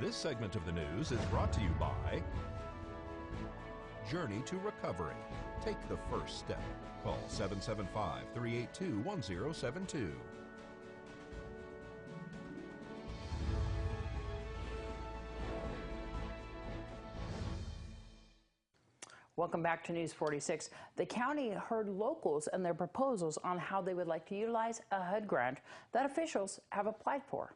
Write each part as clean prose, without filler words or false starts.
This segment of the news is brought to you by Journey to Recovery. Take the first step. Call 775-382-1072. Welcome back to News 46. The county heard locals and their proposals on how they would like to utilize a HUD grant that officials have applied for.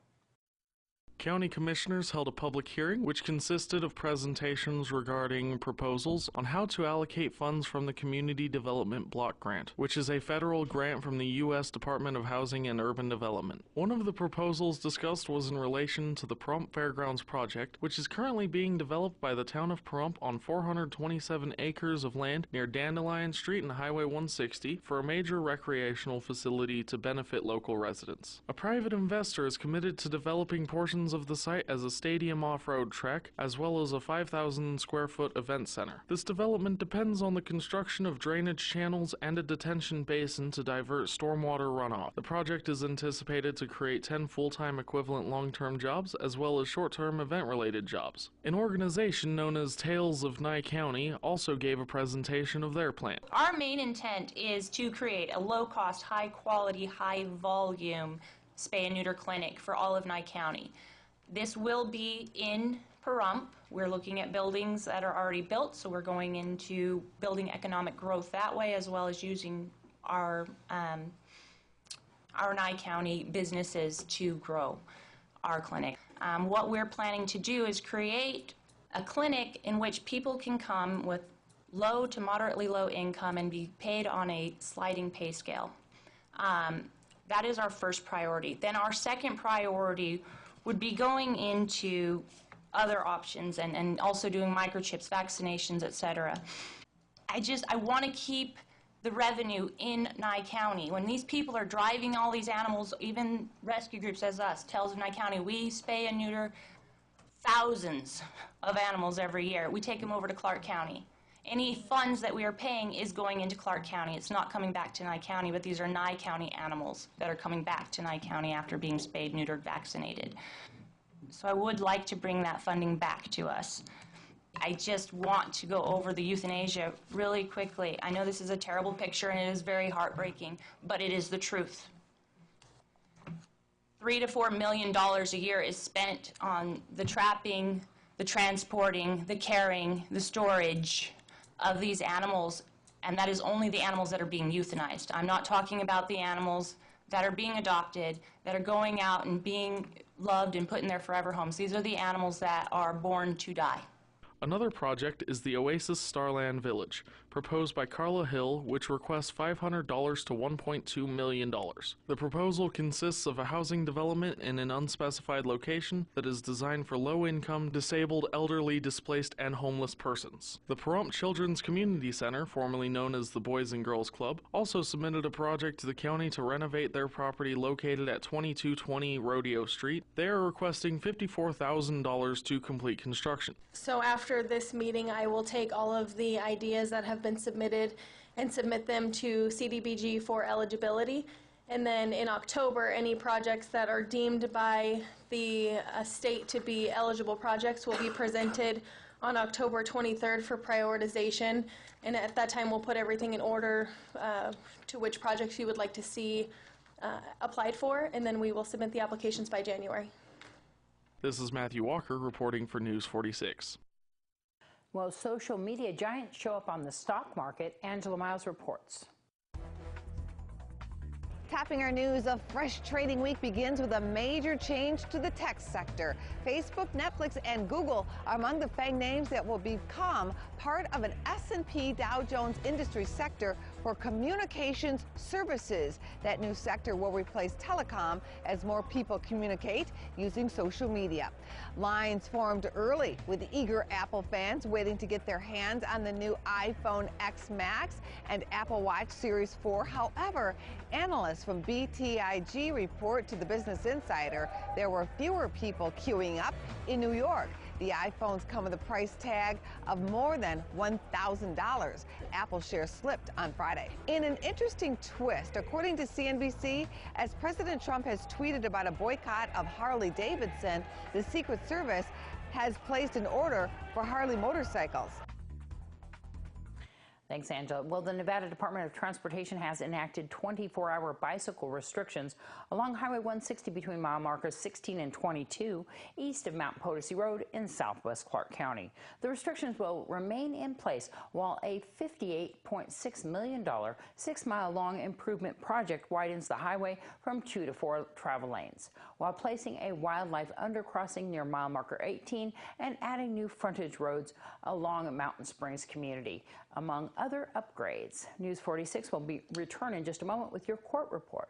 County commissioners held a public hearing which consisted of presentations regarding proposals on how to allocate funds from the Community Development Block Grant, which is a federal grant from the U.S. Department of Housing and Urban Development. One of the proposals discussed was in relation to the Pahrump Fairgrounds project, which is currently being developed by the town of Pahrump on 427 acres of land near Dandelion Street and Highway 160 for a major recreational facility to benefit local residents. A private investor is committed to developing portions of the site as a stadium off-road track, as well as a 5,000 square foot event center. This development depends on the construction of drainage channels and a detention basin to divert stormwater runoff. The project is anticipated to create 10 full-time equivalent long-term jobs, as well as short-term event-related jobs. An organization known as Tales of Nye County also gave a presentation of their plan. Our main intent is to create a low-cost, high-quality, high-volume spay and neuter clinic for all of Nye County. This will be in Pahrump. We're looking at buildings that are already built, so we're going into building economic growth that way, as well as using our Nye County businesses to grow our clinic. What we're planning to do is create a clinic in which people can come with low to moderately low income and be paid on a sliding pay scale. That is our first priority. Then our second priority would be going into other options and also doing microchips, vaccinations, etc. I want to keep the revenue in Nye County. When these people are driving all these animals, even rescue groups as us, Tales of Nye County, we spay and neuter thousands of animals every year. We take them over to Clark County. Any funds that we are paying is going into Clark County. It's not coming back to Nye County, but these are Nye County animals that are coming back to Nye County after being spayed, neutered, vaccinated. So I would like to bring that funding back to us. I just want to go over the euthanasia really quickly. I know this is a terrible picture and it is very heartbreaking, but it is the truth. $3 to $4 million a year is spent on the trapping, the transporting, the carrying, the storage of these animals, and that is only the animals that are being euthanized. I'm not talking about the animals that are being adopted, that are going out and being loved and put in their forever homes. These are the animals that are born to die. Another project is the Oasis Starland Village, proposed by Carla Hill, which requests $500 to $1.2 million. The proposal consists of a housing development in an unspecified location that is designed for low-income, disabled, elderly, displaced, and homeless persons. The Pahrump Children's Community Center, formerly known as the Boys and Girls Club, also submitted a project to the county to renovate their property located at 2220 Rodeo Street. They are requesting $54,000 to complete construction. So after this meeting, I will take all of the ideas that have been submitted and submit them to CDBG for eligibility. And then in October, any projects that are deemed by the state to be eligible projects will be presented on October 23rd for prioritization. And at that time, we'll put everything in order to which projects you would like to see applied for, and then we will submit the applications by January. This is Matthew Walker reporting for News 46. Well, social media giants show up on the stock market. Angela Miles reports. Tapping our news, a fresh trading week begins with a major change to the tech sector. Facebook, Netflix, and Google are among the FANG names that will become part of an S&P Dow Jones industry sector for communications services. That new sector will replace telecom as more people communicate using social media. Lines formed early with eager Apple fans waiting to get their hands on the new iPhone X Max and Apple Watch Series 4. However, analysts from BTIG report to the Business Insider there were fewer people queuing up in New York. The iPhones come with a price tag of more than $1,000. Apple shares slipped on Friday. In an interesting twist, according to CNBC, as President Trump has tweeted about a boycott of Harley-Davidson, the Secret Service has placed an order for Harley motorcycles. Thanks, Angela. Well, the Nevada Department of Transportation has enacted 24-hour bicycle restrictions along Highway 160 between mile markers 16 and 22 east of Mount Potosi Road in southwest Clark County. The restrictions will remain in place while a $58.6 million 6-mile-long improvement project widens the highway from 2 to 4 travel lanes, while placing a wildlife undercrossing near mile marker 18 and adding new frontage roads along Mountain Springs community, among other upgrades. News 46 will be return in just a moment with your court report.